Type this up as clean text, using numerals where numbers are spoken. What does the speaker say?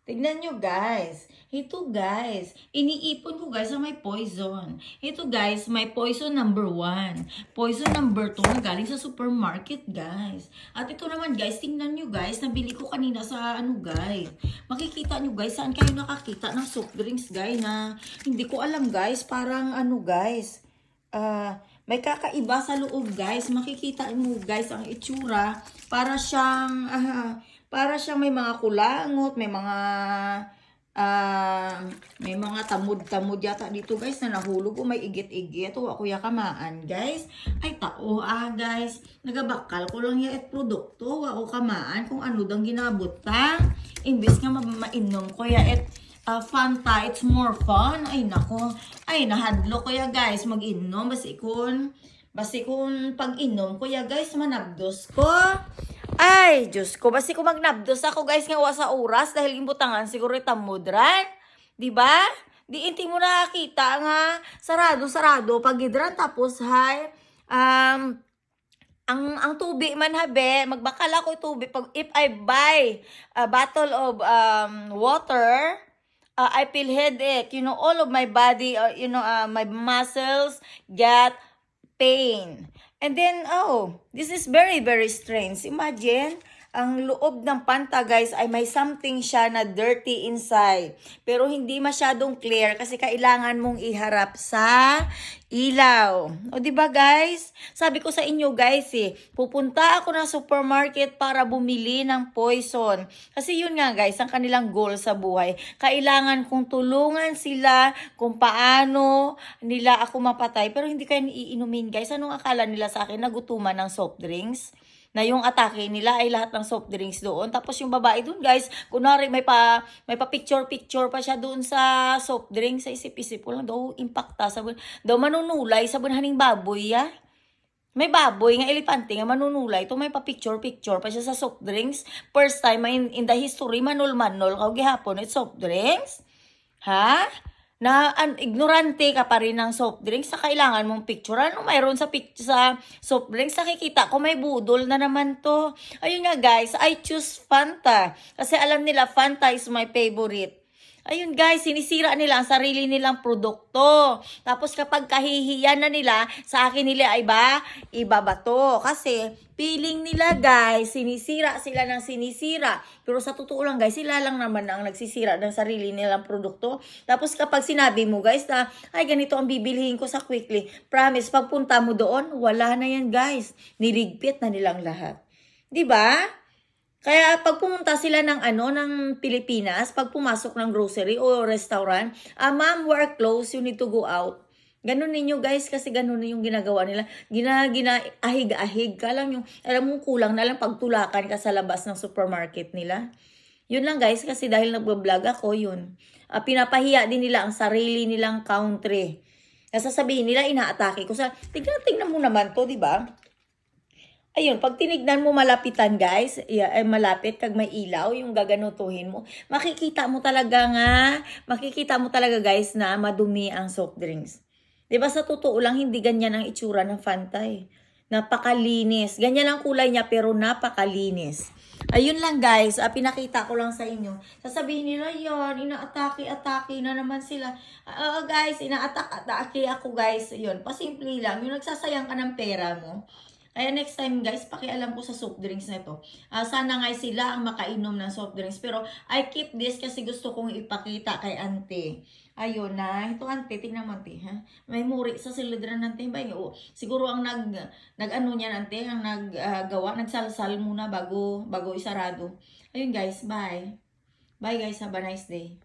Tignan nyo guys. Ito guys. Iniipon ko guys sa may poison. Ito guys, may poison number 1. Poison number 2 na galing sa supermarket guys. At ito naman guys, tingnan nyo guys. Nabili ko kanina sa ano guys. Makikita nyo guys, saan kayo nakakita ng soft drinks guys na hindi ko alam guys. Parang ano guys. May kakaiba sa loob guys. Makikita mo guys ang itsura. Para siyang may mga kulangot, may mga tamod-tamod yata dito guys na nahulog o may igit-igit o ako yakamaan guys. Ay tao guys, nagabakal ko lang ya produkto o kamaan kung ano dang ginabot ta. Imbis nga mainom ko ya Fanta, it's more fun. Ay nako, ay nahadlo ko ya guys mag-inom basi kun pag-inom ko ya guys manabdos ko. Ay, Diyos ko. Basi ko magnabdos ako, guys, nga sa oras dahil imbutangan siguro itamudran. Diba? Di inti mo nakakita nga sarado pag-idran tapos hay ang tubig man habe, magbakal ako tubig pag if I buy a bottle of water, I feel headache. You know, all of my body, my muscles get pain. And then, this is very, very strange. Imagine, ang loob ng Fanta, guys, ay may something siya na dirty inside. Pero hindi masyadong clear kasi kailangan mong iharap sa ilaw. O, diba, guys? Sabi ko sa inyo, guys, pupunta ako ng supermarket para bumili ng poison. Kasi yun nga, guys, ang kanilang goal sa buhay. Kailangan kong tulungan sila kung paano nila ako mapatay. Pero hindi kayo iinumin, guys. Anong akala nila sa akin? Nagutuman ng soft drinks? Na yung atake nila ay lahat ng soft drinks doon. Tapos yung babae doon, guys, kunwari may pa picture pa siya doon sa soft drinks. Sa isip-isip ko lang daw, impacta. Daw manunulay sa bunhaning baboy, ya. May baboy nga elepante nga manunulay. Ito may pa-picture pa siya sa soft drinks. First time in the history, manol-manol. Kau gihapon, it's soft drinks? Ha? Na ignorante ka pa rin ng soft drinks sa kailangan mong picture. Ano mayroon sa soft drinks? Nakikita ko may budol na naman to. Ayun nga guys, I choose Fanta. Kasi alam nila Fanta is my favorite. Ayun guys, sinisira nila ang sarili nilang produkto. Tapos kapag kahihiyan na nila, sa akin nila ay iba ba to? Kasi feeling nila guys, sinisira sila ng sinisira. Pero sa totoo lang guys, sila lang naman ang nagsisira ng sarili nilang produkto. Tapos kapag sinabi mo guys na, ay ganito ang bibilihin ko sa Quickly. Promise, pagpunta mo doon, wala na yan guys. Niligpit na nilang lahat. 'Di ba? Kaya pag pumunta sila ng Pilipinas, pag pumasok ng grocery o restaurant, ma'am, we're closed, you need to go out. Ganun ninyo guys, kasi ganun yung ginagawa nila. Ahig-ahig ka lang yung, alam mo kulang na lang pagtulakan ka sa labas ng supermarket nila. Yun lang guys, kasi dahil nagbablog ako, yun. Pinapahiya din nila ang sarili nilang country. Sasabihin nila, inaatake ko sa, tingnan mo naman to, di ba? Ayun, pag tinignan mo malapitan guys, malapit kag may ilaw, yung gaganutuhin mo, makikita mo talaga guys na madumi ang soft drinks. 'Di ba sa totoo lang, hindi ganyan ang itsura ng Fanta Napakalinis. Ganyan ang kulay niya pero napakalinis. Ayun lang guys, pinakita ko lang sa inyo. Sasabihin nila yon, inaatake-atake na naman sila. Guys, inaatake ako guys. Yun, pasimple lang. Yung nagsasayang ka ng pera mo. Kaya next time guys, pakialam ko sa soft drinks na ito. Sana nga sila ang makainom ng soft drinks. Pero I keep this kasi gusto kong ipakita kay ante. Ayun na. Ito ante, tingnan mo ante. Ha? May muri sa silidran ng timbay. Siguro ang nag-ano niyan ante, ang naggawa, nagsalsal muna bago isarado. Ayun guys, bye. Bye guys, have a nice day.